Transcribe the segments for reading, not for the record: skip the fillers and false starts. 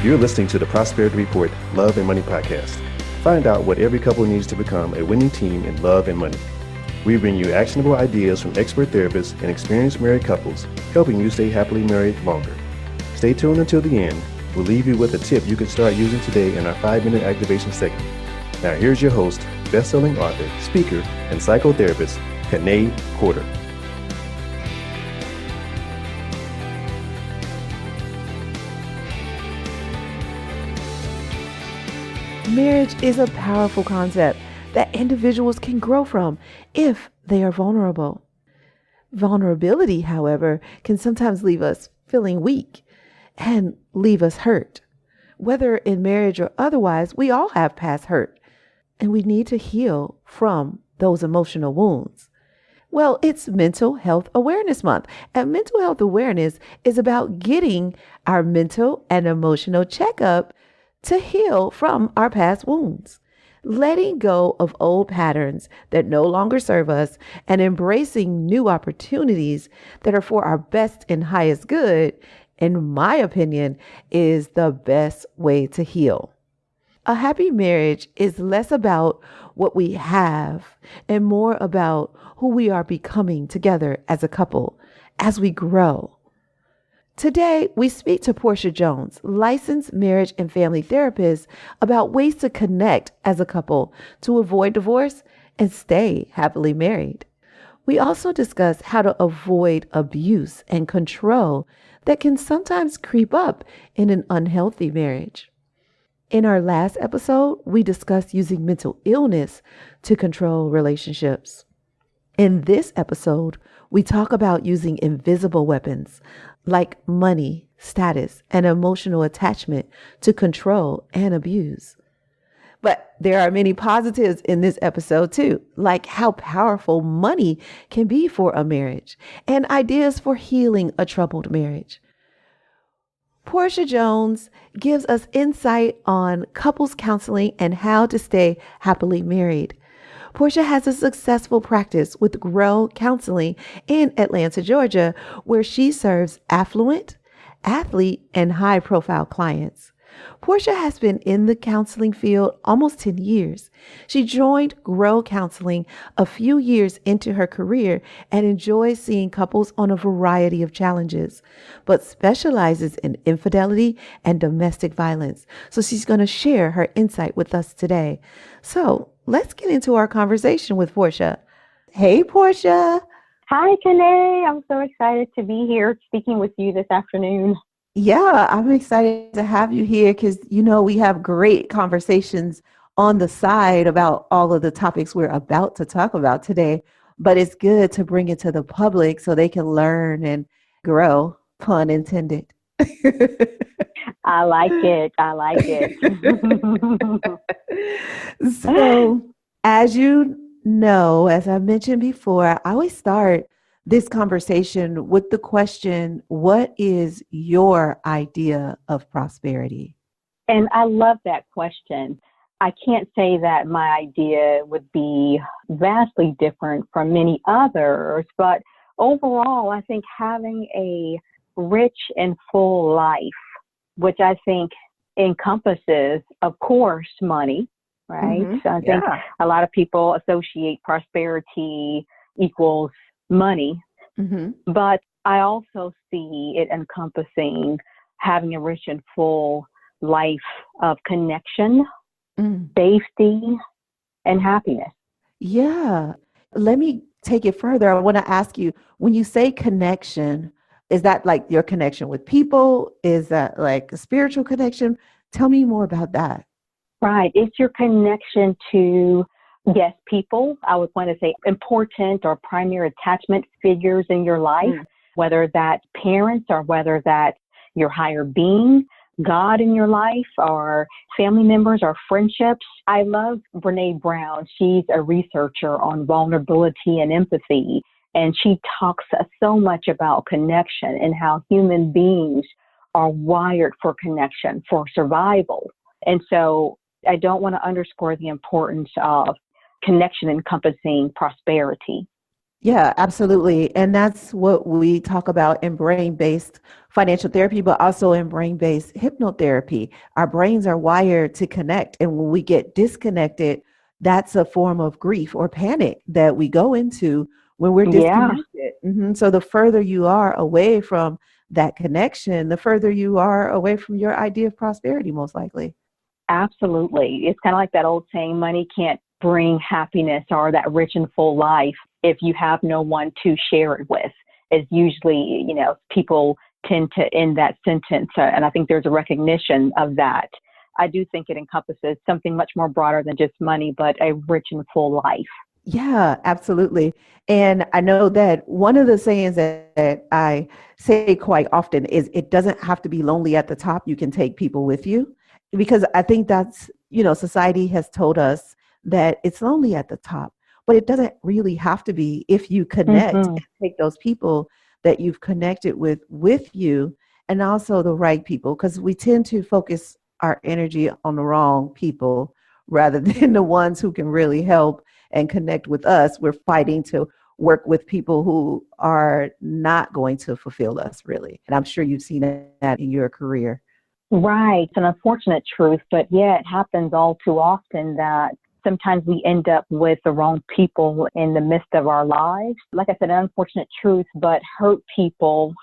You're listening to the Prosperity Report Love and Money podcast. Find out what every couple needs to become a winning team in love and money. We bring you actionable ideas from expert therapists and experienced married couples, helping you stay happily married longer. Stay tuned until the end. We'll leave you with a tip you can start using today in our 5-minute activation segment. Now here's your host, best-selling author, speaker, and psychotherapist, Kanae Corder. Marriage is a powerful concept that individuals can grow from if they are vulnerable. Vulnerability, however, can sometimes leave us feeling weak and leave us hurt. Whether in marriage or otherwise, we all have past hurt, and we need to heal from those emotional wounds. Well, it's Mental Health Awareness Month, and mental health awareness is about getting our mental and emotional checkup to heal from our past wounds, letting go of old patterns that no longer serve us and embracing new opportunities that are for our best and highest good, in my opinion, is the best way to heal. A happy marriage is less about what we have and more about who we are becoming together as a couple as we grow. Today, we speak to Porsha Jones, licensed marriage and family therapist, about ways to connect as a couple to avoid divorce and stay happily married. We also discuss how to avoid abuse and control that can sometimes creep up in an unhealthy marriage. In our last episode, we discussed using mental illness to control relationships. In this episode, we talk about using invisible weapons like money, status, and emotional attachment to control and abuse. But there are many positives in this episode too, like how powerful money can be for a marriage and ideas for healing a troubled marriage. Porsha Jones gives us insight on couples counseling and how to stay happily married. Porsha has a successful practice with Grow Counseling in Atlanta, Georgia, where she serves affluent, athlete, and high-profile clients. Porsha has been in the counseling field almost 10 years. She joined Grow Counseling a few years into her career and enjoys seeing couples on a variety of challenges, but specializes in infidelity and domestic violence. So she's going to share her insight with us today. So let's get into our conversation with Porsha. Hey, Porsha. Hi, Kanae. I'm so excited to be here speaking with you this afternoon. Yeah, I'm excited to have you here because, we have great conversations on the side about all of the topics we're about to talk about today. But it's good to bring it to the public so they can learn and grow, pun intended. I like it. I like it. So, as you know, as I mentioned before, I always start this conversation with the question, what is your idea of prosperity? And I love that question. I can't say that my idea would be vastly different from many others, but overall, I think having a rich and full life, which I think encompasses, of course, money, right? Mm-hmm. So I think a lot of people associate prosperity equals money, but I also see it encompassing having a rich and full life of connection, safety, and happiness. Yeah. Let me take it further. I want to ask you, when you say connection, is that like your connection with people? Is that like a spiritual connection? Tell me more about that. Right. It's your connection to, yes, people. I would want to say important or primary attachment figures in your life, whether that's parents or whether that's your higher being, God in your life, or family members or friendships. I love Brene Brown. She's a researcher on vulnerability and empathy, and she talks so much about connection and how human beings are wired for connection, for survival. And so I don't want to underscore the importance of connection encompassing prosperity. Yeah, absolutely. And that's what we talk about in brain-based financial therapy, but also in brain-based hypnotherapy. Our brains are wired to connect. And when we get disconnected, that's a form of grief or panic that we go into when we're Yeah, disconnected. So the further you are away from that connection, the further you are away from your idea of prosperity, most likely. absolutely. It's kind of like that old saying, money can't bring happiness or that rich and full life if you have no one to share it with. Is usually, people tend to end that sentence. And I think there's a recognition of that. I do think it encompasses something much more broader than just money, but a rich and full life. Yeah, absolutely. And I know that one of the sayings that I say quite often is it doesn't have to be lonely at the top. You can take people with you because I think that's, society has told us that it's lonely at the top, but it doesn't really have to be if you connect Hmm. and take those people that you've connected with you and also the right people because we tend to focus our energy on the wrong people rather than the ones who can really help and connect with us. We're fighting to work with people who are not going to fulfill us, really. And I'm sure you've seen that in your career. Right. It's an unfortunate truth, but yeah, it happens all too often that sometimes we end up with the wrong people in the midst of our lives. Like I said, an unfortunate truth, but hurt people.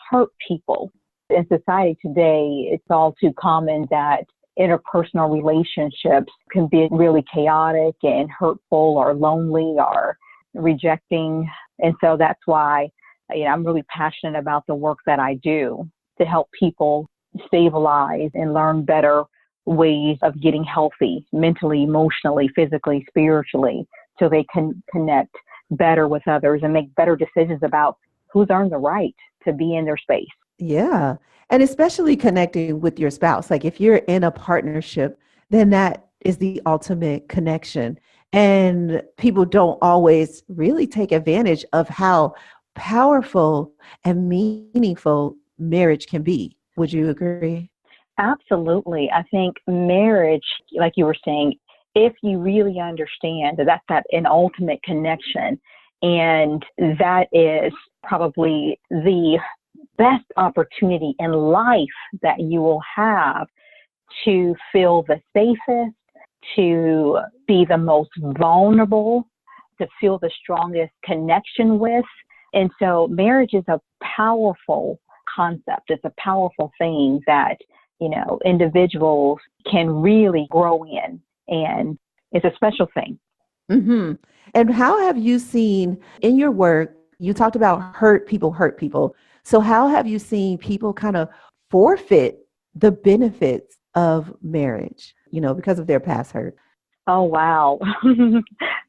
In society today, it's all too common that interpersonal relationships can be really chaotic and hurtful or lonely or rejecting. And so that's why, I'm really passionate about the work that I do to help people stabilize and learn better ways of getting healthy mentally, emotionally, physically, spiritually, so they can connect better with others and make better decisions about who's earned the right to be in their space. Yeah. And especially connecting with your spouse. Like if you're in a partnership, then that is the ultimate connection. And people don't always really take advantage of how powerful and meaningful marriage can be. Would you agree? Absolutely. I think marriage, like you were saying, if you really understand that that's that an ultimate connection, and that is probably the best opportunity in life that you will have to feel the safest, to be the most vulnerable, to feel the strongest connection with. And so marriage is a powerful concept. It's a powerful thing that, individuals can really grow in. And it's a special thing. hmm And how have you seen in your work, you talked about hurt people. So how have you seen people kind of forfeit the benefits of marriage, because of their past hurt? Oh, wow.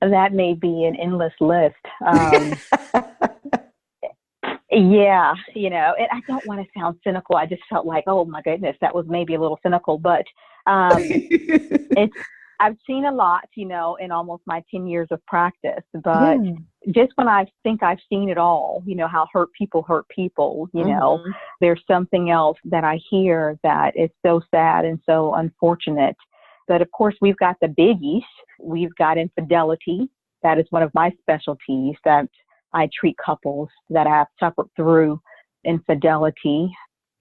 That may be an endless list. Yeah, and I don't want to sound cynical. I just felt like, oh my goodness, that was maybe a little cynical, but it's I've seen a lot, in almost my 10 years of practice, but Yeah. just when I think I've seen it all, how hurt people, hmm there's something else that I hear that is so sad and so unfortunate. But of course, we've got the biggies. We've got infidelity. That is one of my specialties that I treat couples that have suffered through infidelity.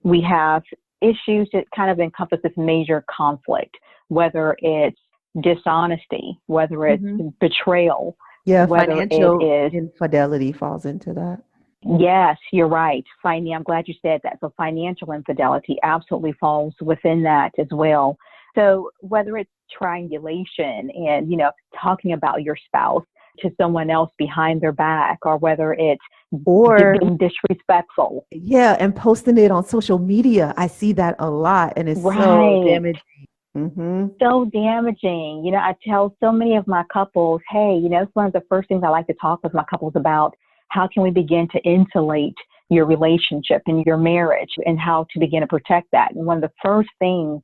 We have issues that kind of encompasses major conflict, whether it's dishonesty, whether it's hmm betrayal, Yeah, whether it financial is, infidelity falls into that. yes, you're right. I'm glad you said that. So financial infidelity absolutely falls within that as well. So whether it's triangulation and, talking about your spouse to someone else behind their back, or whether it's Or being disrespectful. yeah, and posting it on social media. I see that a lot and it's so Right. damaging. hmm So damaging. I tell so many of my couples, hey, it's one of the first things I like to talk with my couples about. How can we begin to insulate your relationship and your marriage and how to begin to protect that? And one of the first things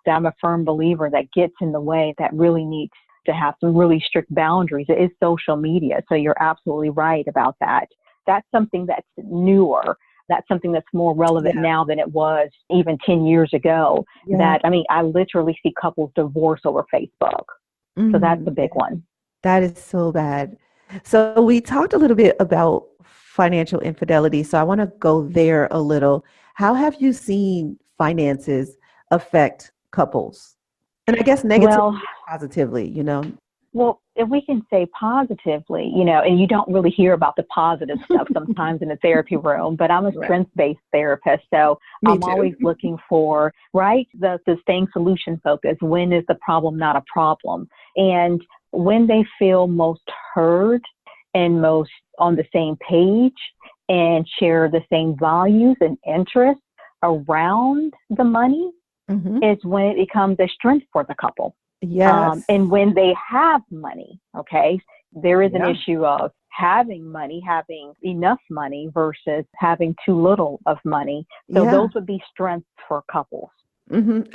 that I'm a firm believer that gets in the way that really needs to have some really strict boundaries is social media. So you're absolutely right about that. That's something that's newer. That's something that's more relevant Yeah. now than it was even 10 years ago. Yeah. I literally see couples divorce over Facebook. So that's hmm a big one. That is so bad. So we talked a little bit about financial infidelity. So I want to go there a little. How have you seen finances affect couples? And I guess negatively, Well, positively, you know? Well, if we can say positively, and you don't really hear about the positive stuff sometimes in the therapy room, but I'm a Right. strengths-based therapist. So Me I'm too. always looking for, right, the staying solution focused. When is the problem not a problem? And when they feel most heard and most on the same page and share the same values and interests around the money, Hmm. is when it becomes a strength for the couple. Yes. And when they have money, okay, there is an Yeah. issue of having money, having enough money versus having too little of money. So Yeah. those would be strengths for couples.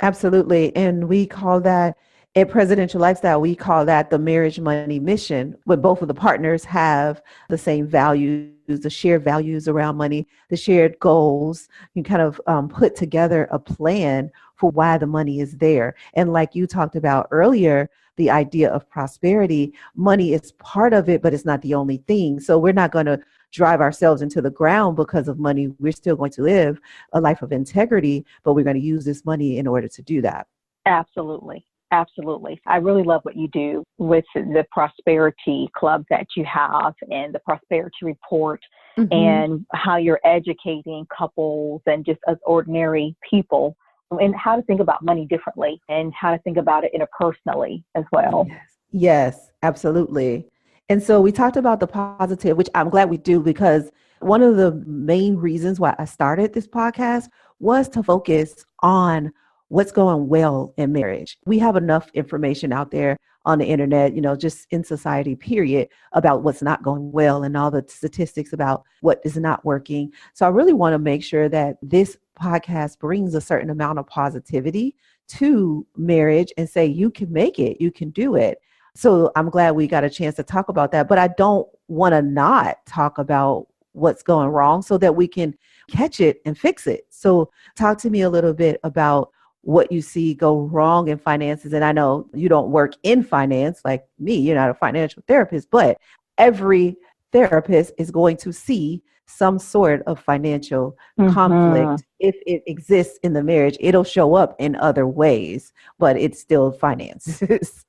Absolutely. And we call that at Presidential Lifestyle, we call that the marriage money mission, where both of the partners have the same values, the shared values around money, the shared goals. You kind of put together a plan for why the money is there. And like you talked about earlier, the idea of prosperity, money is part of it, but it's not the only thing. So we're not going to drive ourselves into the ground because of money. We're still going to live a life of integrity, but we're going to use this money in order to do that. Absolutely. Absolutely. I really love what you do with the prosperity club that you have and the prosperity report Mm-hmm. and how you're educating couples and just as ordinary people and how to think about money differently and how to think about it interpersonally as well. Yes. Yes, absolutely. And so we talked about the positive, which I'm glad we do, because one of the main reasons why I started this podcast was to focus on what's going well in marriage. We have enough information out there on the internet, just in society, period, about what's not going well and all the statistics about what is not working. So I really want to make sure that this podcast brings a certain amount of positivity to marriage and say, you can make it, you can do it. So I'm glad we got a chance to talk about that, but I don't want to not talk about what's going wrong so that we can catch it and fix it. So talk to me a little bit about what you see go wrong in finances. And I know you don't work in finance like me, you're not a financial therapist, but every therapist is going to see some sort of financial Hmm. conflict. If it exists in the marriage, it'll show up in other ways, but it's still finances.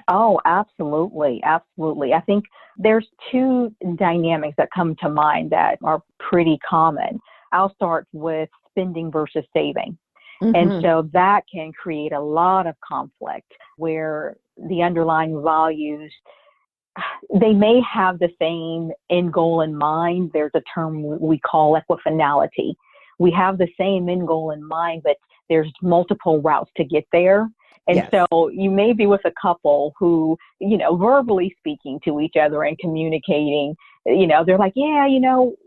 Oh, absolutely. Absolutely. I think there's two dynamics that come to mind that are pretty common. I'll start with spending versus saving. And Hmm. so that can create a lot of conflict where the underlying values, they may have the same end goal in mind. There's a term we call equifinality. We have the same end goal in mind, but there's multiple routes to get there. And Yes. so you may be with a couple who, verbally speaking to each other and communicating, they're like, yeah,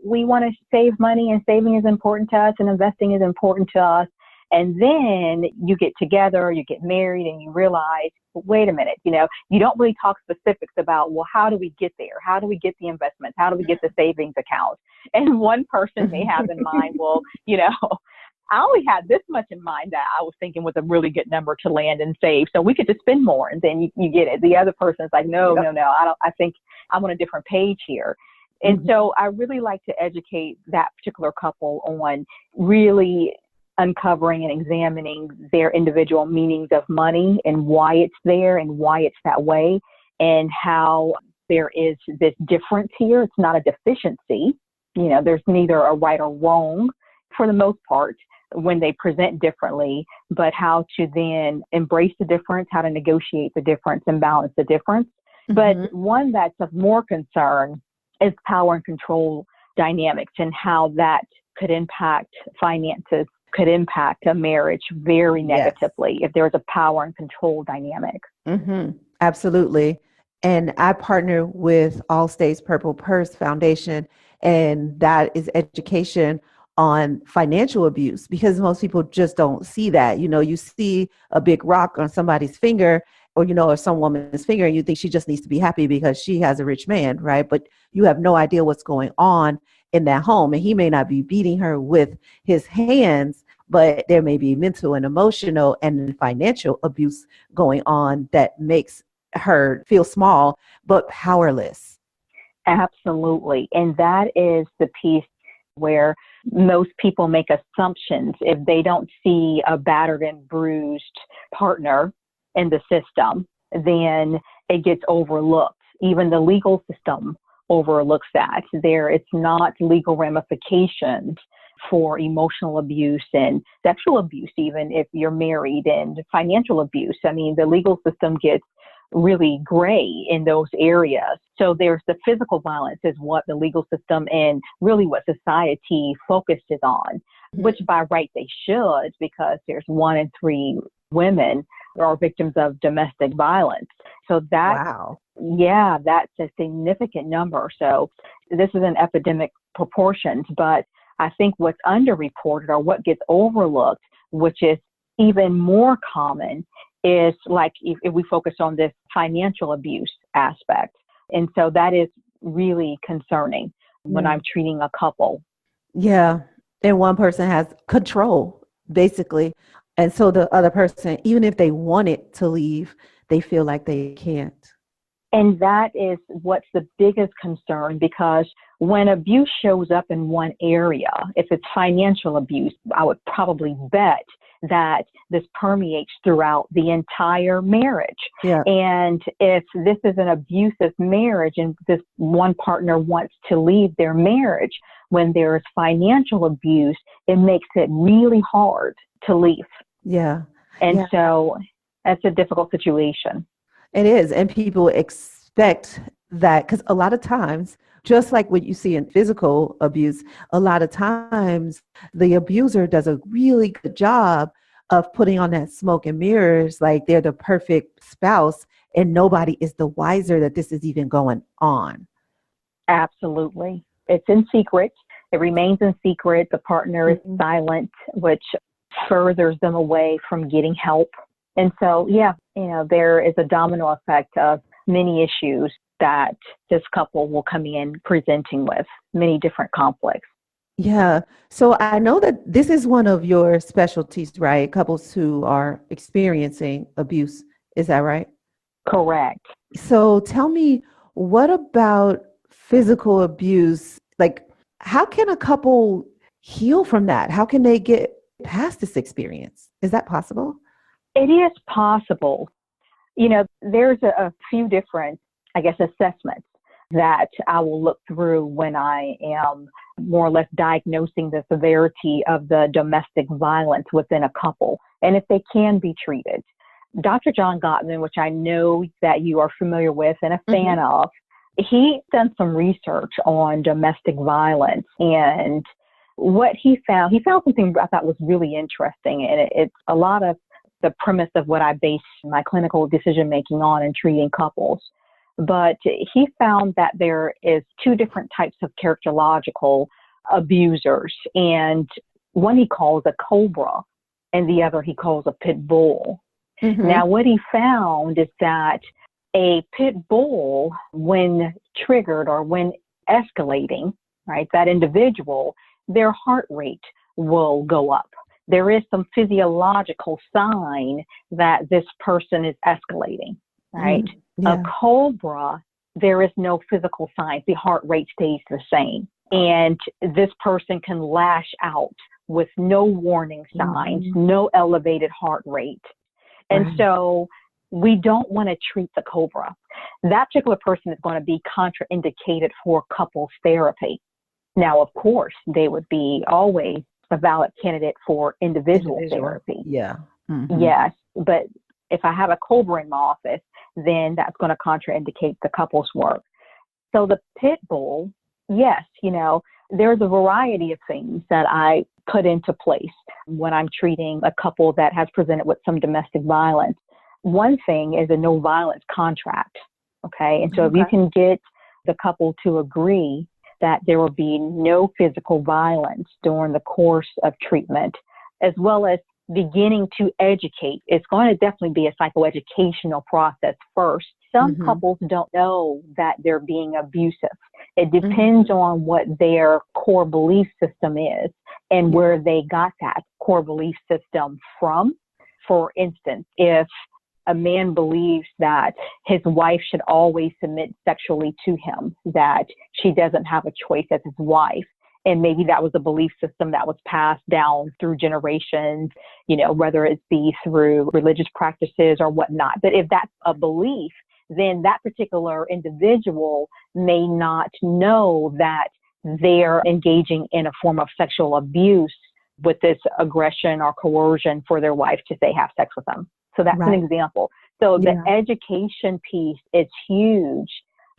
we want to save money and saving is important to us and investing is important to us. And then you get together, you get married, and you realize, wait a minute, you don't really talk specifics about, well, how do we get there? How do we get the investments? How do we get the savings accounts? And one person may have in mind, well, I only had this much in mind that I was thinking was a really good number to land and save. So we could just spend more and then you get it. The other person's like, no, Yep. no, no, I think I'm on a different page here. And Mhm. so I really like to educate that particular couple on really uncovering and examining their individual meanings of money and why it's there and why it's that way and how there is this difference here. It's not a deficiency. There's neither a right or wrong for the most part when they present differently, but how to then embrace the difference, how to negotiate the difference and balance the difference. But Mhm. one that's of more concern is power and control dynamics and how that could impact finances, could impact a marriage very Yes. negatively if there's a power and control dynamic. Absolutely. And I partner with All States Purple Purse Foundation, and that is education on financial abuse because most people just don't see that. You see a big rock on somebody's finger or some woman's finger, and you think she just needs to be happy because she has a rich man, right? But you have no idea what's going on in that home. And he may not be beating her with his hands, but there may be mental and emotional and financial abuse going on that makes her feel small but powerless. Absolutely. And that is the piece where most people make assumptions if they don't see a battered and bruised partner in the system, then it gets overlooked. Even the legal system overlooks that. It's not legal ramifications for emotional abuse and sexual abuse, even if you're married, and financial abuse. I mean, the legal system gets really gray in those areas. So there's the physical violence is what the legal system and really what society focuses on, which by right they should, because there's 1 in 3 women are victims of domestic violence. So Wow. yeah, that's a significant number. So this is an epidemic proportions, but I think what's underreported or what gets overlooked, which is even more common, is like if we focus on this financial abuse aspect. And so that is really concerning when I'm treating a couple. Yeah. And one person has control, basically. And so the other person, even if they wanted to leave, they feel like they can't. And that is what's the biggest concern, because when abuse shows up in one area, if it's financial abuse, I would probably bet that this permeates throughout the entire marriage. Yeah. And if this is an abusive marriage and this one partner wants to leave their marriage, when there's financial abuse, it makes it really hard to leave. Yeah. And so that's a difficult situation. It is. And people expect that, because a lot of times, just like what you see in physical abuse, a lot of times the abuser does a really good job of putting on that smoke and mirrors, like they're the perfect spouse, and nobody is the wiser that this is even going on. Absolutely. It's in secret. It remains in secret. The partner is silent, which furthers them away from getting help. And so, there is a domino effect of many issues that this couple will come in presenting with, many different conflicts. Yeah. So I know that this is one of your specialties, right? Couples who are experiencing abuse. Is that right? Correct. So tell me, what about physical abuse? Like, how can a couple heal from that? How can they get past this experience? Is that possible? It is possible. There's a few different, assessments that I will look through when I am more or less diagnosing the severity of the domestic violence within a couple, and if they can be treated. Dr. John Gottman, which I know that you are familiar with and a fan of, he done some research on domestic violence, and what he found something I thought was really interesting, and it's a lot of the premise of what I base my clinical decision making on in treating couples. But he found that there is 2 different types of characterological abusers, and one he calls a cobra and the other he calls a pit bull. Now, what he found is that a pit bull, when triggered or when escalating, right, that individual, their heart rate will go up. There is some physiological sign that this person is escalating, right? A cobra, there is no physical sign. The heart rate stays the same. And this person can lash out with no warning signs, no elevated heart rate. And so we don't want to treat the cobra. That particular person is going to be contraindicated for couples therapy. Now, of course, they would be always a valid candidate for individual therapy. Yeah. Yes. But if I have a cobra in my office, then that's going to contraindicate the couple's work. So the pit bull, yes, there's a variety of things that I put into place when I'm treating a couple that has presented with some domestic violence. One thing is a no violence contract. Okay. And so if you can get the couple to agree that there will be no physical violence during the course of treatment, as well as beginning to educate. It's going to definitely be a psychoeducational process first. Some couples don't know that they're being abusive. It depends on what their core belief system is and where they got that core belief system from. For instance, if a man believes that his wife should always submit sexually to him, that she doesn't have a choice as his wife. And maybe that was a belief system that was passed down through generations, whether it be through religious practices or whatnot. But if that's a belief, then that particular individual may not know that they're engaging in a form of sexual abuse with this aggression or coercion for their wife to say have sex with them. So that's an example. So the education piece is huge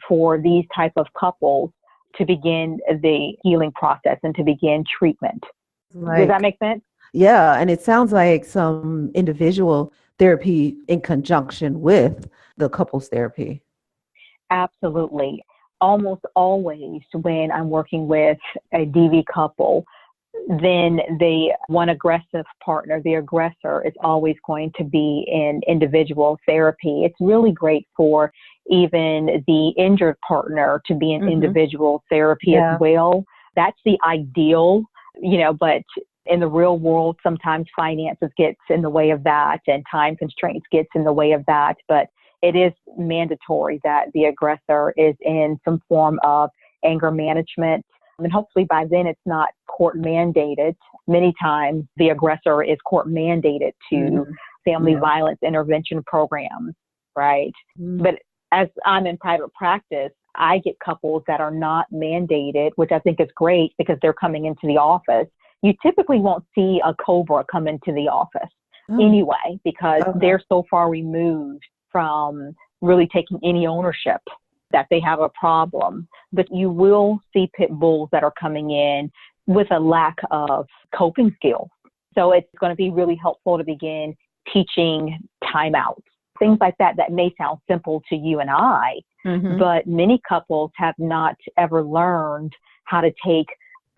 for these type of couples to begin the healing process and to begin treatment. Does that make sense? Yeah. And it sounds like some individual therapy in conjunction with the couples therapy. Absolutely. Almost always when I'm working with a DV couple, then the one aggressive partner, the aggressor, is always going to be in individual therapy. It's really great for even the injured partner to be in individual therapy as well. That's the ideal, but in the real world, sometimes finances gets in the way of that and time constraints gets in the way of that. But it is mandatory that the aggressor is in some form of anger management. And hopefully by then it's not court mandated. Many times the aggressor is court mandated to family violence intervention programs, right? But as I'm in private practice, I get couples that are not mandated, which I think is great because they're coming into the office. You typically won't see a COBRA come into the office anyway, because they're so far removed from really taking any ownership that they have a problem. But you will see pit bulls that are coming in with a lack of coping skills. So it's going to be really helpful to begin teaching timeouts, things like that may sound simple to you and I, but many couples have not ever learned how to take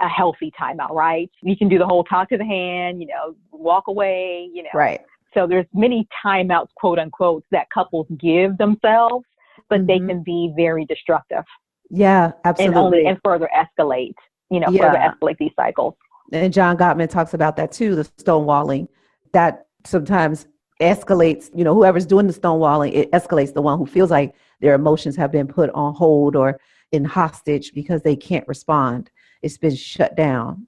a healthy timeout, right? You can do the whole talk to the hand, walk away, Right. So there's many timeouts, quote unquote, that couples give themselves, but they can be very destructive. Yeah, absolutely. And further escalate, further escalate these cycles. And John Gottman talks about that too, the stonewalling, that sometimes escalates, whoever's doing the stonewalling, it escalates the one who feels like their emotions have been put on hold or in hostage because they can't respond. It's been shut down.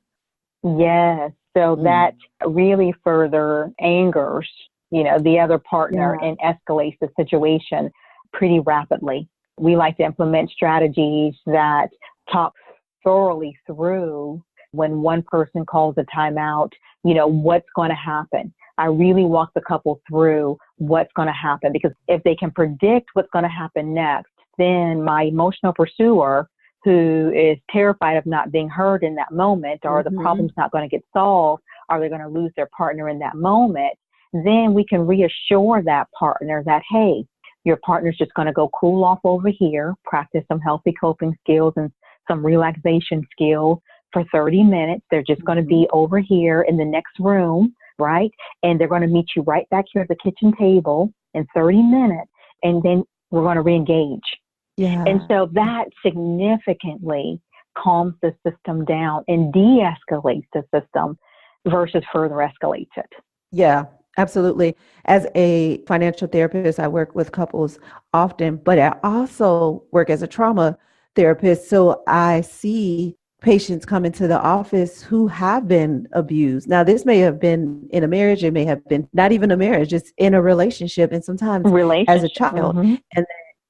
Yes. So that really further angers, the other partner and escalates the situation pretty rapidly. We like to implement strategies that talk thoroughly through when one person calls a timeout, what's going to happen. I really walk the couple through what's going to happen, because if they can predict what's going to happen next, then my emotional pursuer, who is terrified of not being heard in that moment, or the problem's not going to get solved, or they're going to lose their partner in that moment, then we can reassure that partner that, hey, your partner's just going to go cool off over here, practice some healthy coping skills and some relaxation skills for 30 minutes. They're just going to be over here in the next room, right? And they're going to meet you right back here at the kitchen table in 30 minutes, and then we're going to reengage. Yeah. And so that significantly calms the system down and de-escalates the system versus further escalates it. Yeah, absolutely. As a financial therapist, I work with couples often, but I also work as a trauma therapist. So I see patients come into the office who have been abused. Now, this may have been in a marriage. It may have been not even a marriage. It's in a relationship, and sometimes as a child.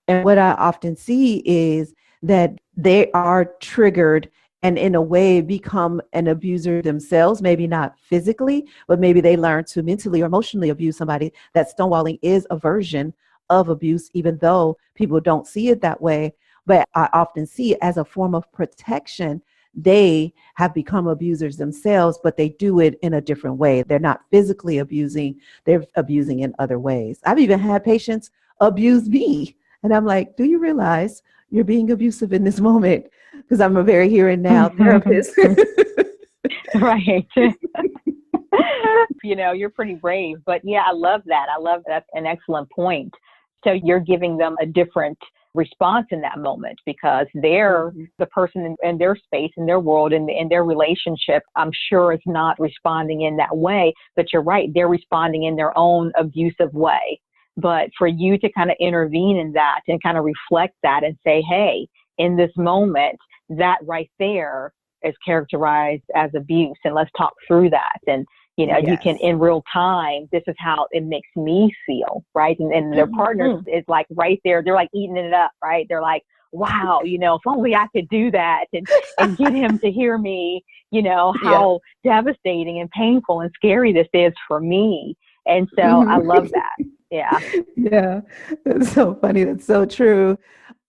And what I often see is that they are triggered and in a way become an abuser themselves, maybe not physically, but maybe they learn to mentally or emotionally abuse somebody. That stonewalling is a version of abuse, even though people don't see it that way. But I often see it as a form of protection. They have become abusers themselves, but they do it in a different way. They're not physically abusing, they're abusing in other ways. I've even had patients abuse me. And I'm like, do you realize you're being abusive in this moment? Because I'm a very here and now therapist. Right. You're pretty brave. But yeah, I love that. That's an excellent point. So you're giving them a different response in that moment, because they're the person in their space, in their world, in their relationship, I'm sure is not responding in that way. But you're right. They're responding in their own abusive way. But for you to kind of intervene in that and kind of reflect that and say, hey, in this moment, that right there is characterized as abuse. And let's talk through that. And, you know, you can in real time, this is how it makes me feel, right? And their partners is like right there. They're like eating it up, right? They're like, wow, you know, if only I could do that and get him to hear me, you know, how devastating and painful and scary this is for me. And so I love that. Yeah. Yeah. That's so funny. That's so true.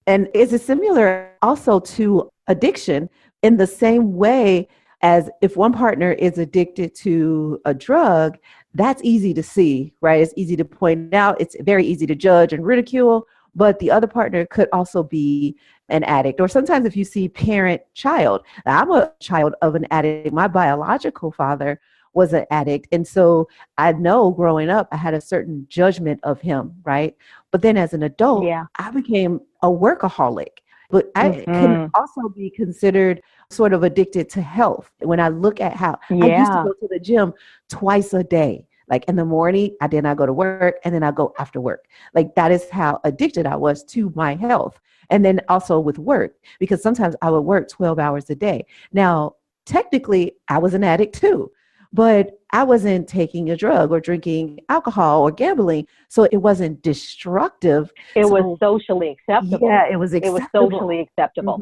And is it similar also to addiction in the same way as if one partner is addicted to a drug, that's easy to see, right? It's easy to point out. It's very easy to judge and ridicule, but the other partner could also be an addict. Or sometimes if you see parent-child, I'm a child of an addict. My biological father was an addict. And so I know growing up, I had a certain judgment of him, right? But then as an adult, I became a workaholic. But I can also be considered sort of addicted to health. When I look at how I used to go to the gym twice a day, like in the morning, then I go to work, and then I go after work. Like that is how addicted I was to my health. And then also with work, because sometimes I would work 12 hours a day. Now, technically, I was an addict too, but I wasn't taking a drug or drinking alcohol or gambling. So it wasn't destructive. It was socially acceptable. Yeah, it was acceptable. It was socially acceptable.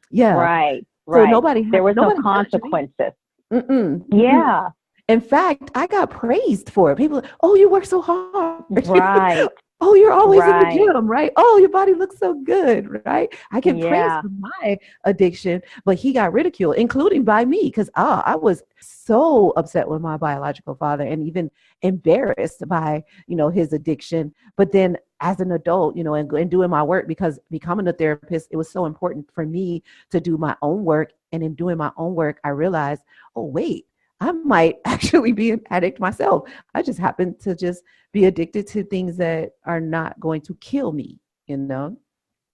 Yeah. Right. So there was no consequences. Yeah. In fact, I got praised for it. People, oh, you work so hard. Right. Oh, you're always in the gym, right? Oh, your body looks so good, right? I get praised for my addiction, but he got ridiculed, including by me, because I was so upset with my biological father and even embarrassed by, you know, his addiction. But then as an adult, you know, and doing my work, because becoming a therapist, it was so important for me to do my own work. And in doing my own work, I realized, oh, wait, I might actually be an addict myself. I just happen to just be addicted to things that are not going to kill me, you know?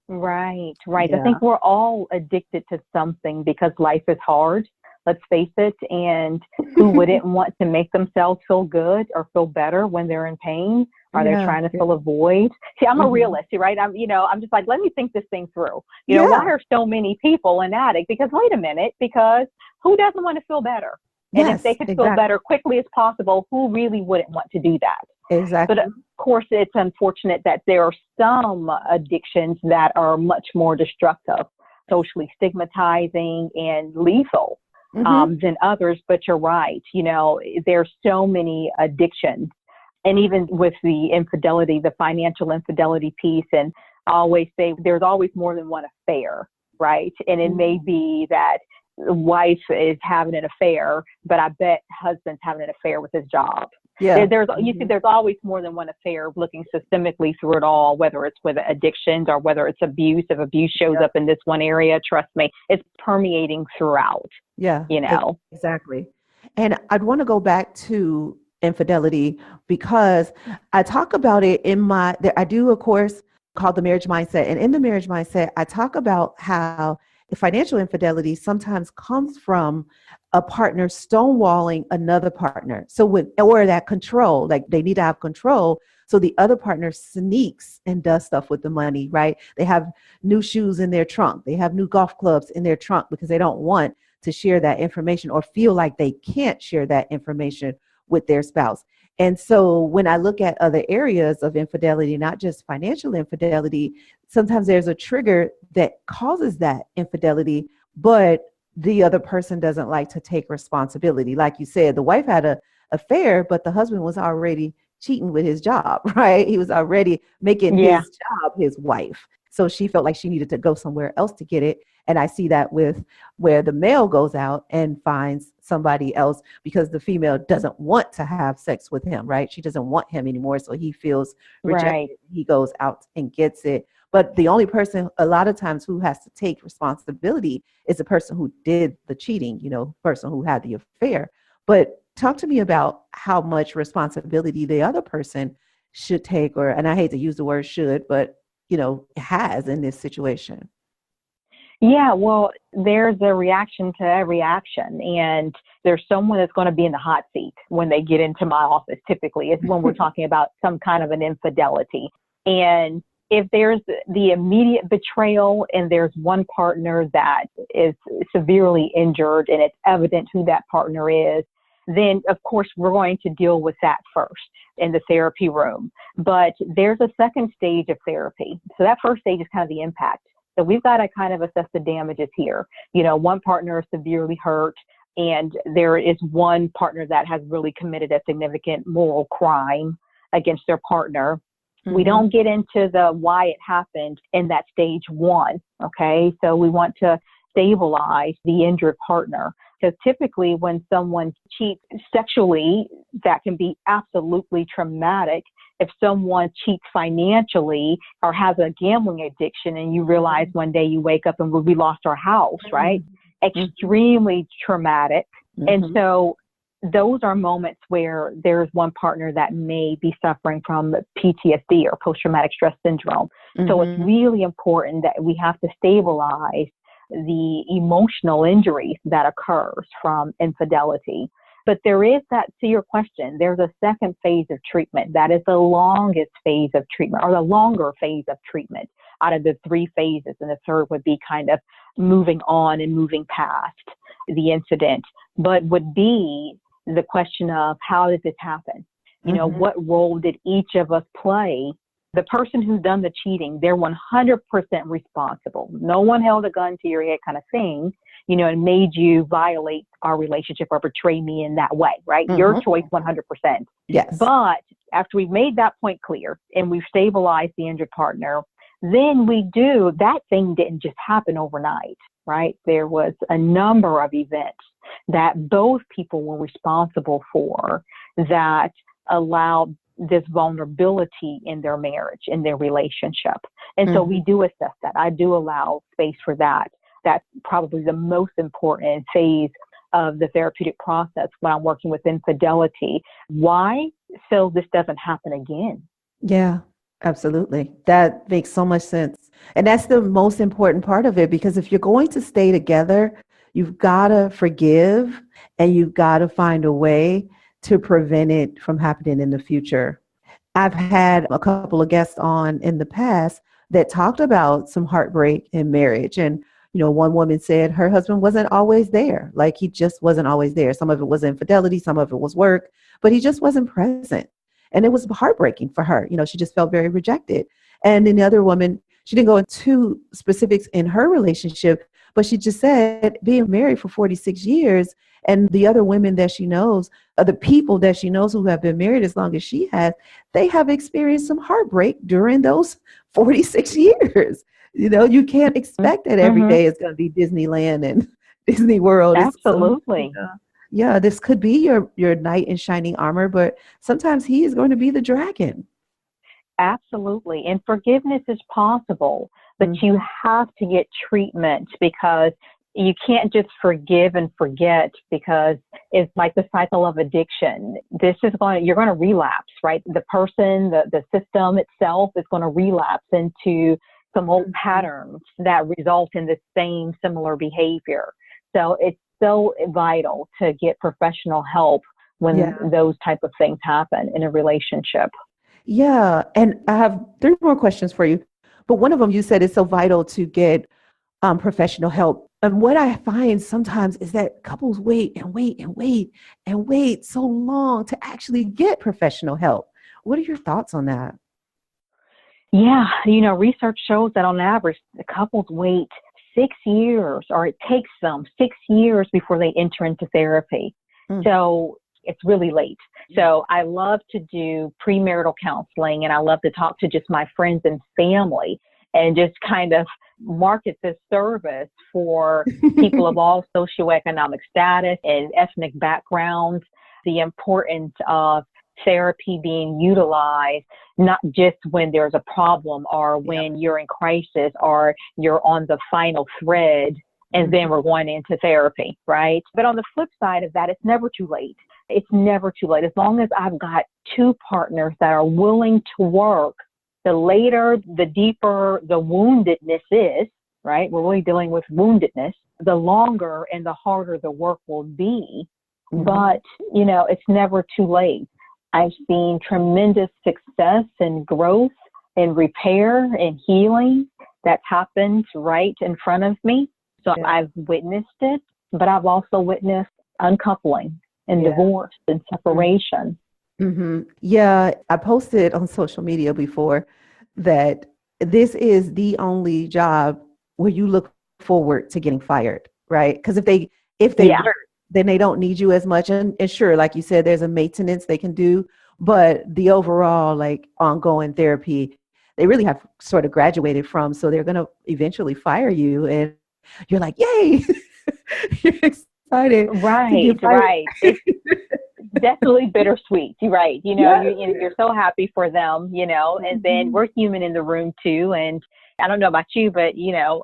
Right. I think we're all addicted to something because life is hard. Let's face it. And who wouldn't want to make themselves feel good or feel better when they're in pain? Are they trying to fill a void? See, I'm a realist, right? I'm just like, let me think this thing through. You know, why are so many people an addict? Because wait a minute, because who doesn't want to feel better? And if they could feel better quickly as possible, who really wouldn't want to do that? Exactly. But of course, it's unfortunate that there are some addictions that are much more destructive, socially stigmatizing and lethal than others. But you're right. You know, there's so many addictions. And even with the infidelity, the financial infidelity piece, and I always say there's always more than one affair, right? And it may be that wife is having an affair, but I bet husband's having an affair with his job. Yeah. You see, there's always more than one affair looking systemically through it all, whether it's with addictions or whether it's abuse. If abuse shows up in this one area, trust me, it's permeating throughout. Yeah. You know? Exactly. And I'd want to go back to infidelity because I talk about it I do a course called The Marriage Mindset. And in The Marriage Mindset, I talk about how financial infidelity sometimes comes from a partner stonewalling another partner. Or that control, like they need to have control. So the other partner sneaks and does stuff with the money, right? They have new shoes in their trunk. They have new golf clubs in their trunk because they don't want to share that information or feel like they can't share that information with their spouse. And so when I look at other areas of infidelity, not just financial infidelity, sometimes there's a trigger that causes that infidelity, but the other person doesn't like to take responsibility. Like you said, the wife had an affair, but the husband was already cheating with his job, right? He was already making his job his wife. So she felt like she needed to go somewhere else to get it. And I see that with where the male goes out and finds somebody else because the female doesn't want to have sex with him, right? She doesn't want him anymore. So he feels rejected. Right. He goes out and gets it. But the only person a lot of times who has to take responsibility is the person who did the cheating, you know, person who had the affair. But talk to me about how much responsibility the other person should take, and I hate to use the word should, but, you know, has in this situation. Yeah, well, there's a reaction to every action, and there's someone that's going to be in the hot seat when they get into my office. Typically, it's when we're talking about some kind of an infidelity. And if there's the immediate betrayal and there's one partner that is severely injured and it's evident who that partner is, then of course we're going to deal with that first in the therapy room. But there's a second stage of therapy. So that first stage is kind of the impact. So we've got to kind of assess the damages here. One partner is severely hurt, and there is one partner that has really committed a significant moral crime against their partner. Mm-hmm. We don't get into the why it happened in that stage one, okay? So we want to stabilize the injured partner. Because typically when someone cheats sexually, that can be absolutely traumatic. If someone cheats financially or has a gambling addiction and you realize one day you wake up and we lost our house, right? Mm-hmm. Extremely traumatic. Mm-hmm. And so those are moments where there's one partner that may be suffering from PTSD or post-traumatic stress syndrome. Mm-hmm. So it's really important that we have to stabilize the emotional injuries that occurs from infidelity. But there is that, to your question, there's a second phase of treatment. That is the longest phase of treatment, or the longer phase of treatment out of the three phases. And the third would be kind of moving on and moving past the incident, but would be the question of how did this happen? Mm-hmm. What role did each of us play? The person who's done the cheating, they're 100% responsible. No one held a gun to your head kind of thing, and made you violate our relationship or betray me in that way, right? Mm-hmm. Your choice 100%. Yes. But after we've made that point clear and we've stabilized the injured partner, then that thing didn't just happen overnight, right? There was a number of events that both people were responsible for that allowed this vulnerability in their marriage, in their relationship. And so we do assess that. I do allow space for that. That's probably the most important phase of the therapeutic process when I'm working with infidelity. Why? So this doesn't happen again. Yeah, absolutely. That makes so much sense. And that's the most important part of it, because if you're going to stay together, you've got to forgive and you've got to find a way to prevent it from happening in the future. I've had a couple of guests on in the past that talked about some heartbreak in marriage. And, one woman said her husband wasn't always there. Like, he just wasn't always there. Some of it was infidelity, some of it was work, but he just wasn't present. And it was heartbreaking for her. She just felt very rejected. And then the other woman, she didn't go into specifics in her relationship, but she just said being married for 46 years and the other women that she knows, the people that she knows who have been married as long as she has, they have experienced some heartbreak during those 46 years. You can't expect that every day is going to be Disneyland and Disney World. Absolutely. Yeah, this could be your knight in shining armor, but sometimes he is going to be the dragon. Absolutely. And forgiveness is possible, but you have to get treatment, because you can't just forgive and forget, because it's like the cycle of addiction. You're going to relapse, right? The person, the system itself is going to relapse into some old patterns that result in the same similar behavior. So it's so vital to get professional help when those type of things happen in a relationship. Yeah. And I have 3 more questions for you. But one of them, you said it's so vital to get professional help. And what I find sometimes is that couples wait and wait and wait and wait so long to actually get professional help. What are your thoughts on that? Yeah. Research shows that on average, the couples wait 6 years, or it takes them 6 years before they enter into therapy. So it's really late. So I love to do premarital counseling, and I love to talk to just my friends and family and just kind of market this service for people of all socioeconomic status and ethnic backgrounds. The importance of therapy being utilized, not just when there's a problem or when you're in crisis or you're on the final thread and then we're going into therapy, right? But on the flip side of that, it's never too late. It's never too late. As long as I've got 2 partners that are willing to work, the later, the deeper the woundedness is, right? We're really dealing with woundedness. The longer and the harder the work will be, but, it's never too late. I've seen tremendous success and growth and repair and healing that's happened right in front of me. So I've witnessed it, but I've also witnessed uncoupling and divorce and separation. Yeah, I posted on social media before that this is the only job where you look forward to getting fired, right? Because if they work, then they don't need you as much. And sure, like you said, there's a maintenance they can do, but the overall like ongoing therapy, they really have sort of graduated from. So they're going to eventually fire you, and you're like, yay! You're excited to get fired. Right. It's definitely bittersweet. You're right. You're so happy for them, and then we're human in the room too. And I don't know about you, but,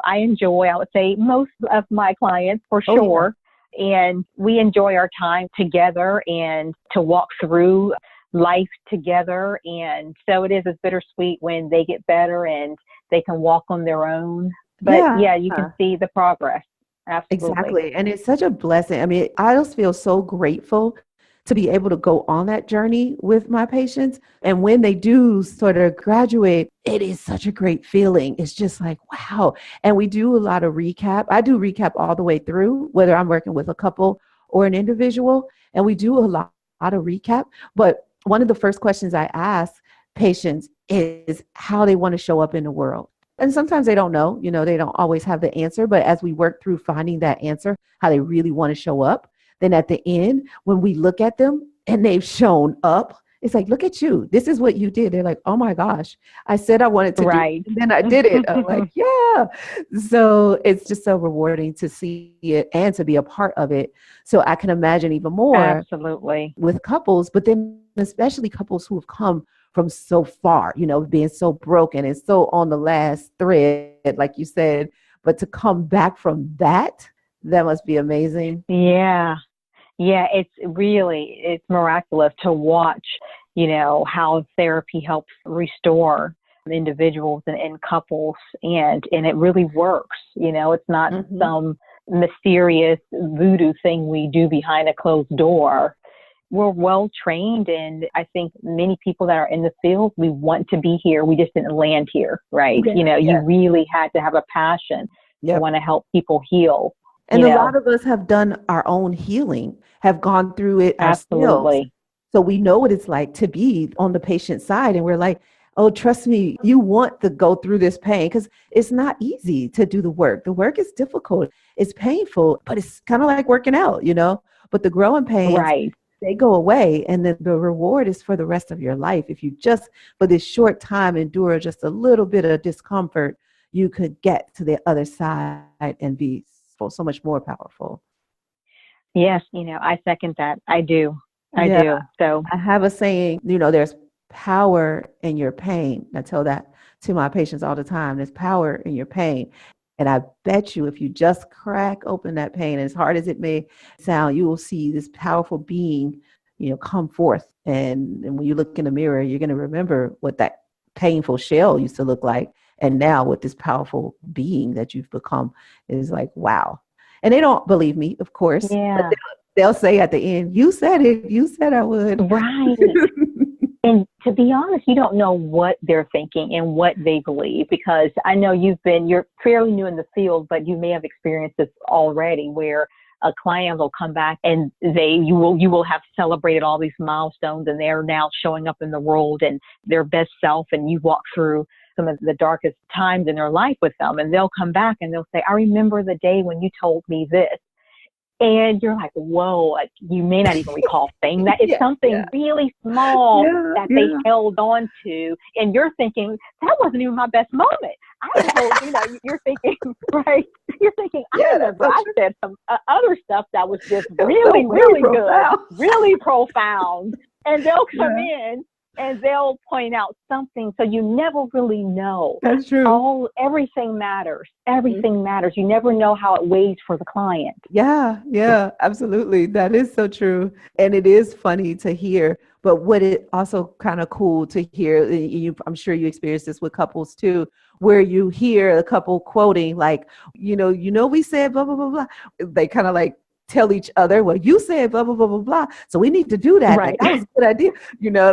I enjoy, I would say, most of my clients for sure. And we enjoy our time together and to walk through life together. And so it is bittersweet when they get better and they can walk on their own. But you can see the progress. Absolutely. Exactly. And it's such a blessing. I mean, I just feel so grateful to be able to go on that journey with my patients. And when they do sort of graduate, it is such a great feeling. It's just like, wow. And we do a lot of recap. I do recap all the way through, whether I'm working with a couple or an individual. And we do a lot of recap. But one of the first questions I ask patients is how they want to show up in the world. And sometimes they don't know, they don't always have the answer. But as we work through finding that answer, how they really want to show up, then at the end, when we look at them and they've shown up, it's like, look at you. This is what you did. They're like, oh my gosh, I said I wanted to do it, and then I did it. I'm like, yeah. So it's just so rewarding to see it and to be a part of it. So I can imagine even more absolutely with couples, but then especially couples who have come from so far, being so broken and so on the last thread, like you said, but to come back from that must be amazing. Yeah, it's miraculous to watch, how therapy helps restore individuals and couples, and it really works. It's not some mysterious voodoo thing we do behind a closed door. We're well trained, and I think many people that are in the field, we want to be here. We just didn't land here, right? You really had to have a passion to want to help people heal. And a lot of us have done our own healing, have gone through it Absolutely. ourselves. So we know what it's like to be on the patient side. And we're like, oh, trust me, you want to go through this pain because it's not easy to do the work. The work is difficult. It's painful, but it's kind of like working out, But the growing pains, they go away. And then the reward is for the rest of your life. If you just, for this short time, endure just a little bit of discomfort, you could get to the other side and be so much more powerful. Yes, I second that. I do. I do. So I have a saying, there's power in your pain. I tell that to my patients all the time. There's power in your pain. And I bet you if you just crack open that pain, as hard as it may sound, you will see this powerful being, come forth. And when you look in the mirror, you're going to remember what that painful shell used to look like. And now with this powerful being that you've become is like, wow. And they don't believe me, of course. Yeah. But they'll say at the end, you said it. You said I would. Right. And to be honest, you don't know what they're thinking and what they believe, because I know you're fairly new in the field, but you may have experienced this already where a client will come back and you will have celebrated all these milestones and they're now showing up in the world and their best self, and you walk through some of the darkest times in their life with them, and they'll come back and they'll say, I remember the day when you told me this. And you're like, whoa, you may not even recall saying that. It's something really small that they held on to. And you're thinking, that wasn't even my best moment. I told you're thinking, right? You're thinking, I remember I said some other stuff that was just really, really good, really profound. And they'll come in and they'll point out something. So you never really know. That's true. Everything matters. Everything matters. You never know how it weighs for the client. Yeah, absolutely. That is so true. And it is funny to hear But what it also kind of cool to hear, I'm sure you experience this with couples too, where you hear a couple quoting like, we said blah, blah, blah, blah. They kind of like tell each other, well, you said blah, blah, blah, blah, blah. So we need to do that. Right. Like, that was a good idea,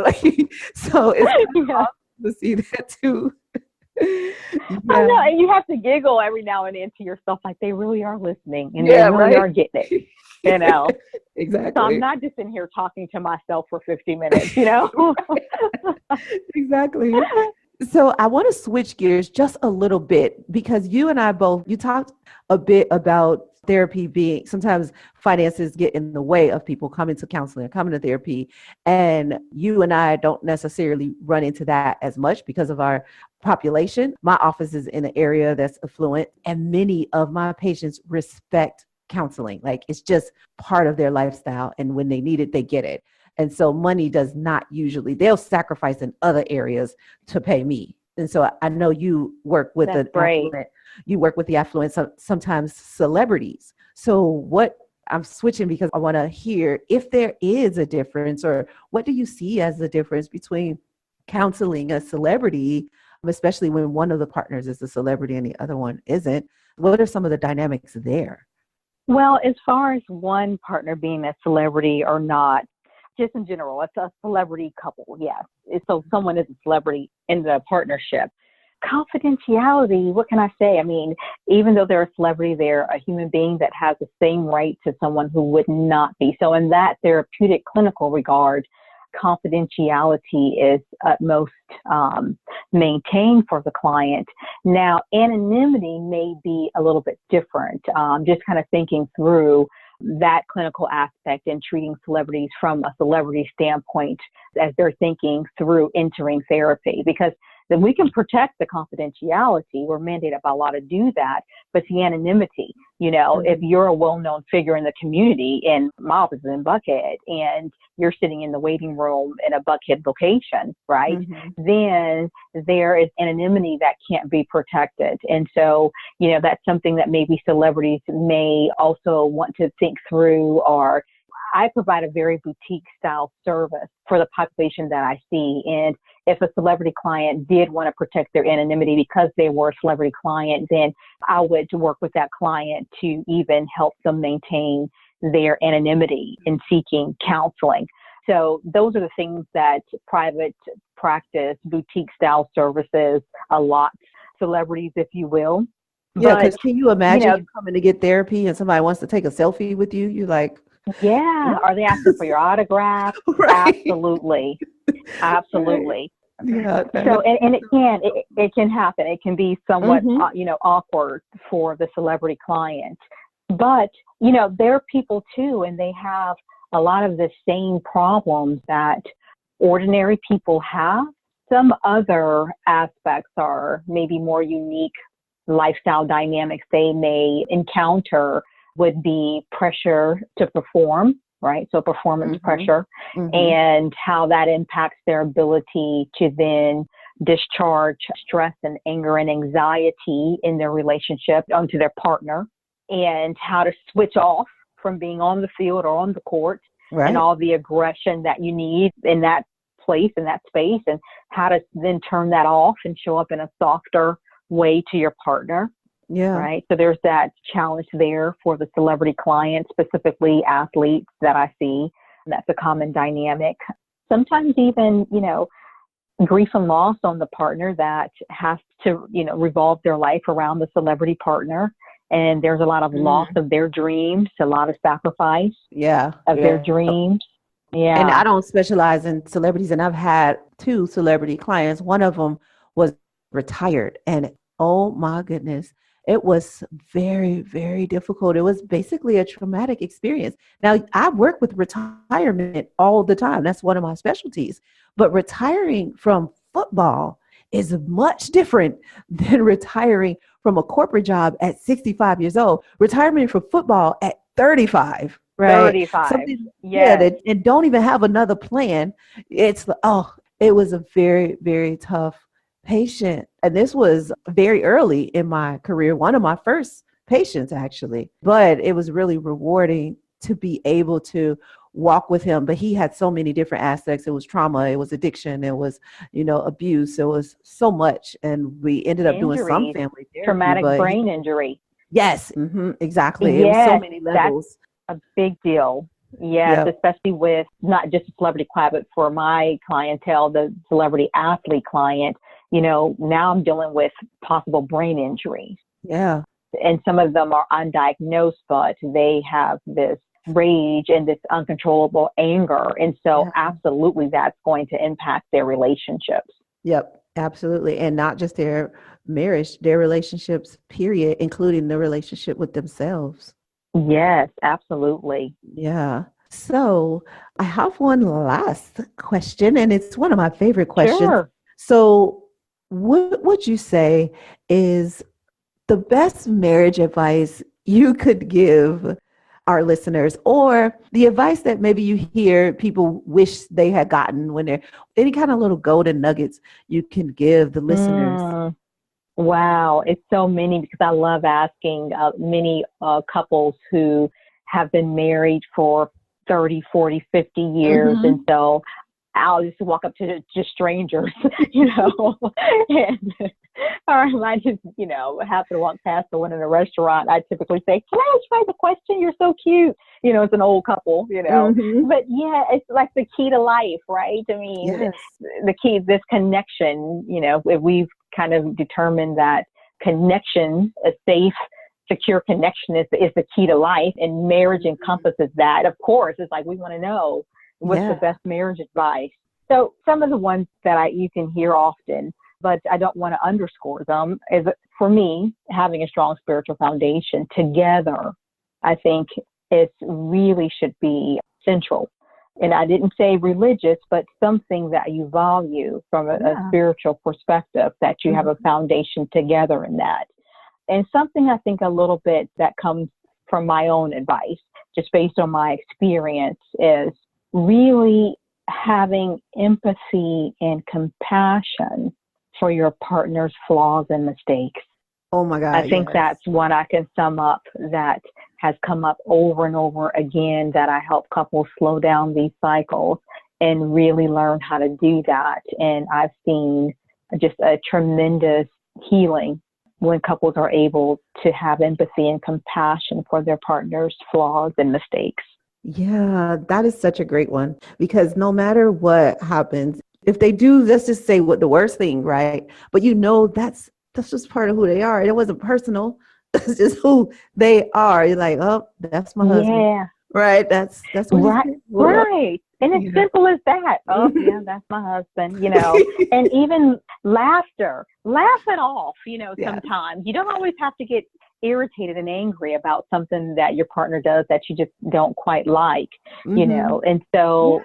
like, so it's kind of Yeah. awesome to see that too. I know, and you have to giggle every now and then to yourself, like they really are listening and Yeah, they really right. are getting it, Exactly. So I'm not just in here talking to myself for 50 minutes, Exactly. So I want to switch gears just a little bit because you and I both, you talked a bit about therapy being, sometimes finances get in the way of people coming to counseling or coming to therapy. And you and I don't necessarily run into that as much because of our population. My office is in an area that's affluent, and many of my patients respect counseling. Like, it's just part of their lifestyle. And when they need it, they get it. And so money does not usually, they'll sacrifice in other areas to pay me. And so I know you work with the affluent, sometimes celebrities. So what I'm switching because I want to hear if there is a difference, or what do you see as the difference between counseling a celebrity, especially when one of the partners is a celebrity and the other one isn't? What are some of the dynamics there? Well, as far as one partner being a celebrity or not, just in general, it's a celebrity couple, yes. So someone is a celebrity in the partnership. Confidentiality, what can I say? I mean, even though they're a celebrity, they're a human being that has the same right to someone who would not be. So in that therapeutic clinical regard, confidentiality is utmost maintained for the client. Now, anonymity may be a little bit different, just kind of thinking through that clinical aspect and treating celebrities from a celebrity standpoint as they're thinking through entering therapy, because then we can protect the confidentiality. We're mandated by law to do that, but the anonymity, if you're a well-known figure in the community, and my office is in Buckhead, and you're sitting in the waiting room in a Buckhead location, right? Then there is anonymity that can't be protected. And so, that's something that maybe celebrities may also want to think through. Or I provide a very boutique style service for the population that I see. And if a celebrity client did want to protect their anonymity because they were a celebrity client, then I would work with that client to even help them maintain their anonymity in seeking counseling. So those are the things that private practice, boutique style services allot celebrities, if you will. Yeah, because can you imagine you coming to get therapy and somebody wants to take a selfie with you? You're like, yeah. Are they asking for your autograph? Right. Absolutely. Absolutely. Yeah. So, and it can happen. It can be somewhat, awkward for the celebrity client, but, they're people too, and they have a lot of the same problems that ordinary people have. Some other aspects are maybe more unique lifestyle dynamics they may encounter would be pressure to perform, right? So performance pressure, and how that impacts their ability to then discharge stress and anger and anxiety in their relationship onto their partner, and how to switch off from being on the field or on the court, and all the aggression that you need in that place, in that space, and how to then turn that off and show up in a softer way to your partner. Yeah. Right. So there's that challenge there for the celebrity clients, specifically athletes that I see. That's a common dynamic. Sometimes even, grief and loss on the partner that has to, revolve their life around the celebrity partner. And there's a lot of loss of their dreams, a lot of sacrifice of their dreams. Yeah. And I don't specialize in celebrities, and I've had 2 celebrity clients. One of them was retired, and oh my goodness, it was very, very difficult. It was basically a traumatic experience. Now, I work with retirement all the time. That's one of my specialties. But retiring from football is much different than retiring from a corporate job at 65 years old. Retirement from football at 35, right? 35. And don't even have another plan. It was a very, very tough patient. And this was very early in my career, one of my first patients actually, but it was really rewarding to be able to walk with him, but he had so many different aspects. It was trauma, it was addiction, it was, abuse. It was so much. And we ended up doing some Injuries, family therapy, traumatic but brain injury. yes, exactly. It was so Yes, many that's levels. a big deal. Yes, Yeah. especially with not just a celebrity client, but for my clientele, the celebrity athlete client, now I'm dealing with possible brain injuries. Yeah. And some of them are undiagnosed, but they have this rage and this uncontrollable anger. And so Yeah. absolutely that's going to impact their relationships. Yep, absolutely. And not just their marriage, their relationships, period, including the relationship with themselves. Yes, absolutely. Yeah. So I have one last question, and it's one of my favorite questions. Sure. So, what would you say is the best marriage advice you could give our listeners, or the advice that maybe you hear people wish they had gotten when they're any kind of little golden nuggets you can give the listeners? Wow, it's so many because I love asking many couples who have been married for 30, 40, 50 years. Mm-hmm. And so I'll just walk up to just strangers, and or I just, happen to walk past the one in a restaurant. I typically say, "Can I ask you guys a question? You're so cute." It's an old couple, Mm-hmm. but yeah, it's like the key to life, right? I mean, Yes. the key, this connection, if we've kind of determined that connection, a safe, secure connection is the key to life, and marriage encompasses that. Of course, it's like we want to know what's the best marriage advice. So some of the ones that you can hear often, but I don't want to underscore them, is for me, having a strong spiritual foundation together, I think it really should be central. And I didn't say religious, but something that you value from a spiritual perspective, that you have a foundation together in that. And something I think a little bit that comes from my own advice, just based on my experience, is really having empathy and compassion for your partner's flaws and mistakes. Oh my God. I think that's one I can sum up that has come up over and over again, that I help couples slow down these cycles and really learn how to do that. And I've seen just a tremendous healing when couples are able to have empathy and compassion for their partner's flaws and mistakes. Yeah, that is such a great one, because no matter what happens, if they do, let's just say what the worst thing, right? But that's just part of who they are. It wasn't personal. It's just who they are. You're like, oh, that's my husband. Yeah. Right. That's what right. And it's simple as that. Oh, yeah, that's my husband, and even laughter, laugh it off, sometimes. You don't always have to get irritated and angry about something that your partner does that you just don't quite like, and so,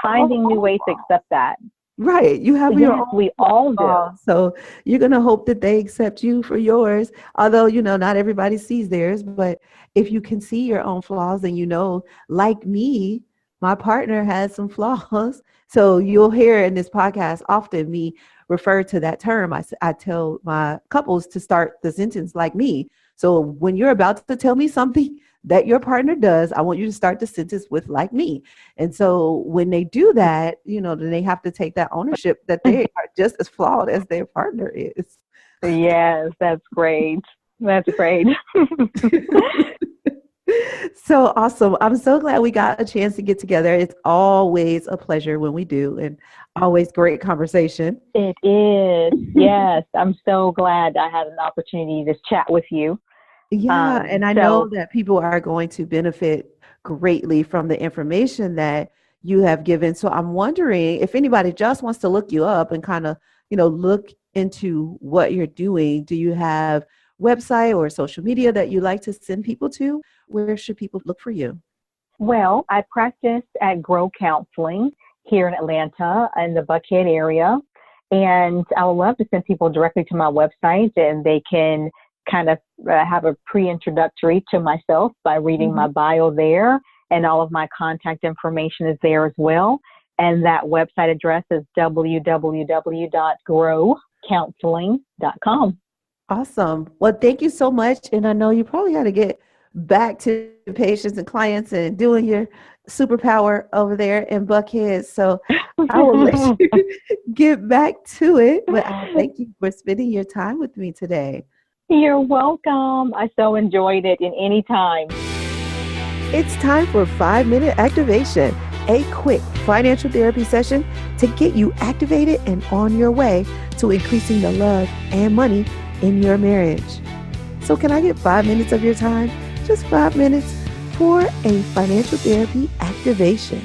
finding new ways to accept that. Right. You have your own. We all do. So you're going to hope that they accept you for yours. Although, not everybody sees theirs, but if you can see your own flaws and like me, my partner has some flaws. So you'll hear in this podcast often me refer to that term. I tell my couples to start the sentence like me. So when you're about to tell me something that your partner does, I want you to start the sentence with like me. And so when they do that, then they have to take that ownership that they are just as flawed as their partner is. Yes, that's great. That's great. So awesome. I'm so glad we got a chance to get together. It's always a pleasure when we do, and always great conversation. It is. Yes. I'm so glad I had an opportunity to chat with you. Yeah. And I know that people are going to benefit greatly from the information that you have given. So I'm wondering if anybody just wants to look you up and kind of, look into what you're doing. Do you have website or social media that you like to send people to? Where should people look for you? Well, I practice at Grow Counseling here in Atlanta in the Buckhead area. And I would love to send people directly to my website, and they can kind of have a pre-introductory to myself by reading my bio there. And all of my contact information is there as well. And that website address is www.growcounseling.com. Awesome. Well, thank you so much. And I know you probably had to get back to patients and clients and doing your superpower over there in Buckhead. So I will let you get back to it. But I thank you for spending your time with me today. You're welcome. I so enjoyed it in any time. It's time for 5-minute activation, a quick financial therapy session to get you activated and on your way to increasing the love and money in your marriage. So can I get 5 minutes of your time? Just 5 minutes for a financial therapy activation.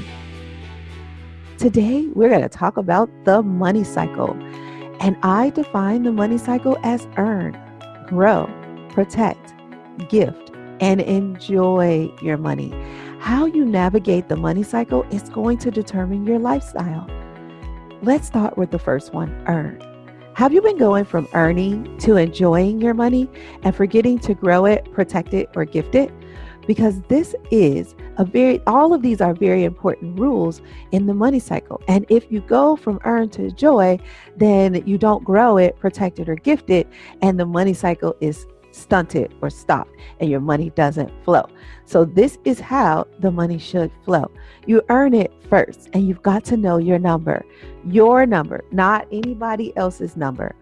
Today, we're going to talk about the money cycle. And I define the money cycle as earn, grow, protect, gift, and enjoy your money. How you navigate the money cycle is going to determine your lifestyle. Let's start with the first one, earn. Have you been going from earning to enjoying your money and forgetting to grow it, protect it, or gift it? Because this is all of these are very important rules in the money cycle. And if you go from earn to joy, then you don't grow it, protect it, or gift it, and the money cycle is stunted or stopped and your money doesn't flow. So this is how the money should flow. You earn it first, and you've got to know your number, not anybody else's number,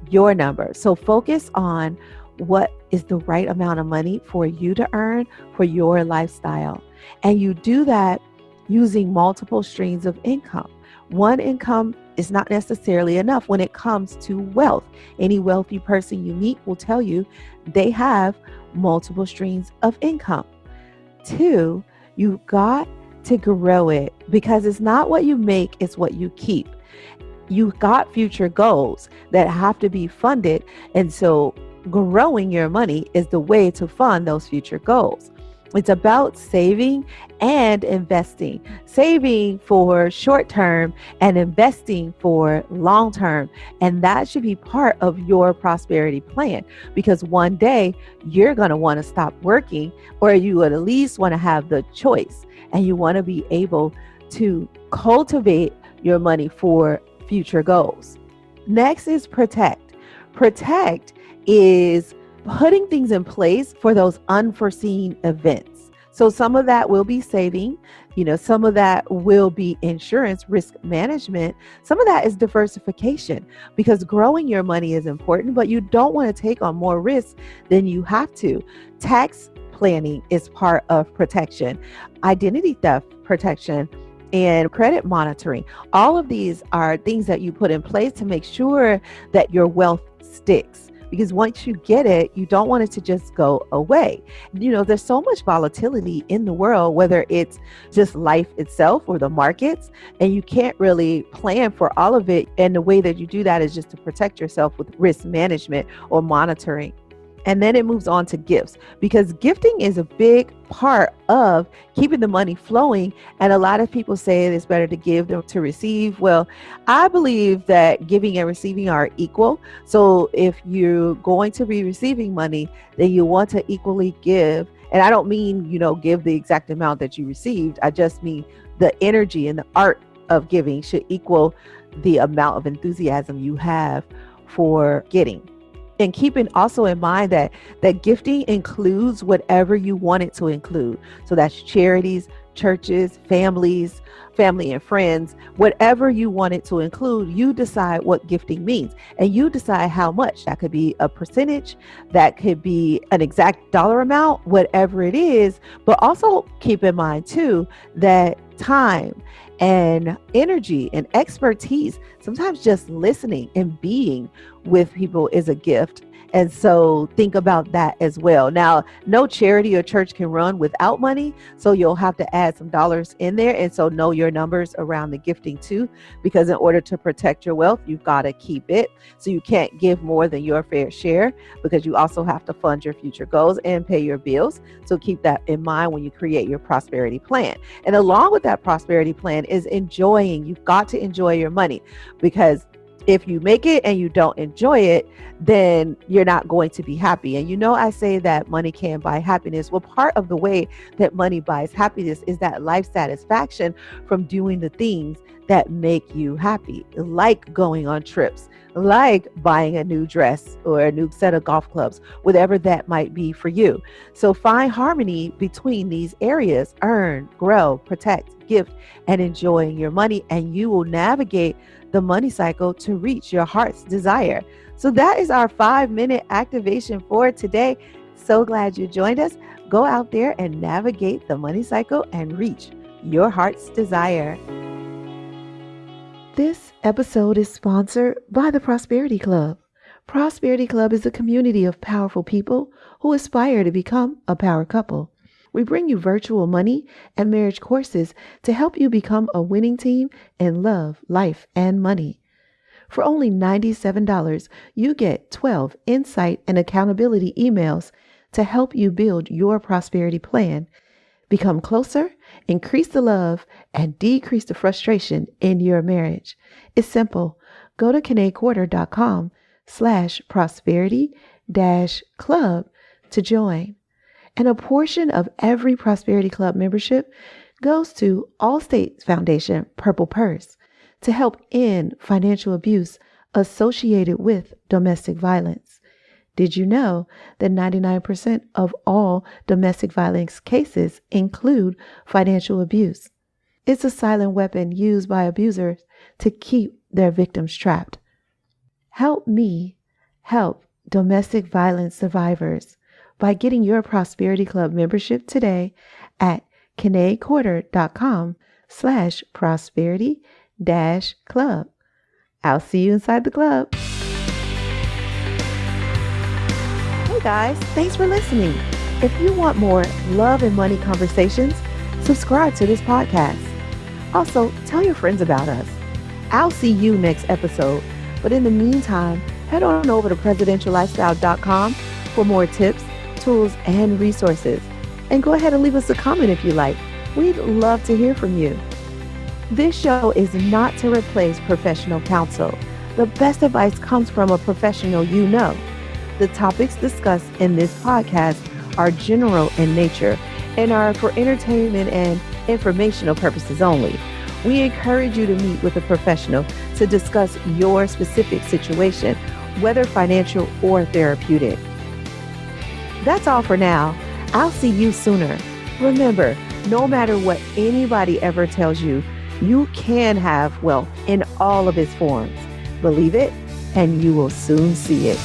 your number. So focus on what is the right amount of money for you to earn for your lifestyle. And you do that using multiple streams of income. One income is not necessarily enough when it comes to wealth. Any wealthy person you meet will tell you they have multiple streams of income. 2, you've got to grow it, because it's not what you make, it's what you keep. You've got future goals that have to be funded. And so growing your money is the way to fund those future goals. It's about saving and investing, saving for short term and investing for long term. And that should be part of your prosperity plan, because one day you're going to want to stop working, or you would at least want to have the choice, and you want to be able to cultivate your money for future goals. Next is protect. Protect is putting things in place for those unforeseen events. So some of that will be saving, some of that will be insurance, risk management. Some of that is diversification, because growing your money is important, but you don't want to take on more risks than you have to. Tax planning is part of protection, identity theft protection, and credit monitoring. All of these are things that you put in place to make sure that your wealth sticks. Because once you get it, you don't want it to just go away. There's so much volatility in the world, whether it's just life itself or the markets, and you can't really plan for all of it. And the way that you do that is just to protect yourself with risk management or monitoring. And then it moves on to gifts, because gifting is a big part of keeping the money flowing. And a lot of people say it's better to give than to receive. Well, I believe that giving and receiving are equal. So if you're going to be receiving money, then you want to equally give. And I don't mean, give the exact amount that you received. I just mean the energy and the art of giving should equal the amount of enthusiasm you have for getting. And keeping also in mind that gifting includes whatever you want it to include. So that's charities, churches, family and friends, whatever you want it to include. You decide what gifting means, and you decide how much. That could be a percentage, that could be an exact dollar amount, whatever it is. But also keep in mind too that time and energy and expertise, sometimes just listening and being with people is a gift. And so think about that as well. Now, no charity or church can run without money, so you'll have to add some dollars in there. And so know your numbers around the gifting too, because in order to protect your wealth, you've got to keep it. So you can't give more than your fair share, because you also have to fund your future goals and pay your bills. So keep that in mind when you create your prosperity plan. And along with that prosperity plan is enjoying. You've got to enjoy your money, because If you make it and you don't enjoy it, then you're not going to be happy. And I say that money can buy happiness. Well, part of the way that money buys happiness is that life satisfaction from doing the things that make you happy, like going on trips, like buying a new dress or a new set of golf clubs, whatever that might be for you. So find harmony between these areas: earn, grow, protect, gift, and enjoying your money, and you will navigate the money cycle to reach your heart's desire. So that is our 5-minute activation for today. So glad you joined us. Go out there and navigate the money cycle and reach your heart's desire. This episode is sponsored by the Prosperity Club. Prosperity Club is a community of powerful people who aspire to become a power couple. We bring you virtual money and marriage courses to help you become a winning team in love, life, and money. For only $97, you get 12 insight and accountability emails to help you build your prosperity plan, become closer, increase the love, and decrease the frustration in your marriage. It's simple. Go to KeneKorder.com/prosperity-club to join. And a portion of every Prosperity Club membership goes to Allstate Foundation Purple Purse to help end financial abuse associated with domestic violence. Did you know that 99% of all domestic violence cases include financial abuse? It's a silent weapon used by abusers to keep their victims trapped. Help me help domestic violence survivors by getting your Prosperity Club membership today at KeneKorder.com/prosperity-club. I'll see you inside the club. Hey guys, thanks for listening. If you want more love and money conversations, subscribe to this podcast. Also, tell your friends about us. I'll see you next episode. But in the meantime, head on over to presidentiallifestyle.com for more tips, tools, and resources. And go ahead and leave us a comment if you like. We'd love to hear from you. This show is not to replace professional counsel. The best advice comes from a professional you know. The topics discussed in this podcast are general in nature and are for entertainment and informational purposes only. We encourage you to meet with a professional to discuss your specific situation, whether financial or therapeutic. That's all for now. I'll see you sooner. Remember, no matter what anybody ever tells you, you can have wealth in all of its forms. Believe it, and you will soon see it.